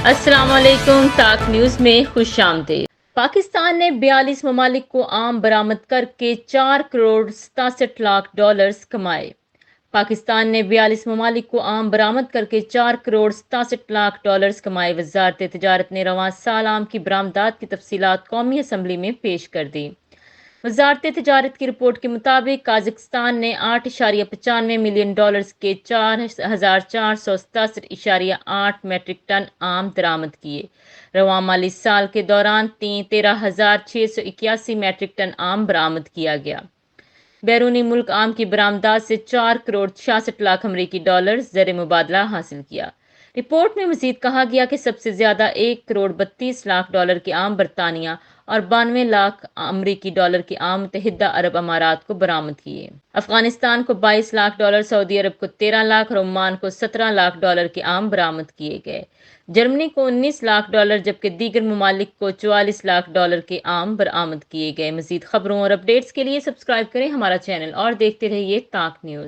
السلام علیکم، تاک نیوز میں خوش آمدید۔ پاکستان نے 42 ممالک کو آم برآمد کر کے 4 کروڑ 67 لاکھ ڈالرز کمائے۔ پاکستان نے 42 ممالک کو آم برآمد کر کے 4 کروڑ 67 لاکھ ڈالرز کمائے۔ وزارت تجارت نے رواں سال آم کی برآمدات کی تفصیلات قومی اسمبلی میں پیش کر دی۔ وزارت تجارت کی رپورٹ کے مطابق قازقستان نے 8.95 ملین ڈالرز کے 4,467.8 میٹرک ٹن آم درآمد کیے۔ رواں مالی سال کے دوران 13,681 میٹرک ٹن آم برآمد کیا گیا۔ بیرونی ملک آم کی برآمدات سے 4 کروڑ 66 لاکھ امریکی ڈالرز زر مبادلہ حاصل کیا۔ رپورٹ میں مزید کہا گیا کہ سب سے زیادہ 1 کروڑ 32 لاکھ ڈالر کے آم برطانیہ اور 92 لاکھ امریکی ڈالر کے آم متحدہ عرب امارات کو برآمد کیے۔ افغانستان کو 22 لاکھ ڈالر، سعودی عرب کو 13 لاکھ اور عمان کو 17 لاکھ ڈالر کے آم برآمد کیے گئے۔ جرمنی کو 19 لاکھ ڈالر جبکہ دیگر ممالک کو 44 لاکھ ڈالر کے آم برآمد کیے گئے۔ مزید خبروں اور اپڈیٹس کے لیے سبسکرائب کریں ہمارا چینل اور دیکھتے رہیے تاک نیوز۔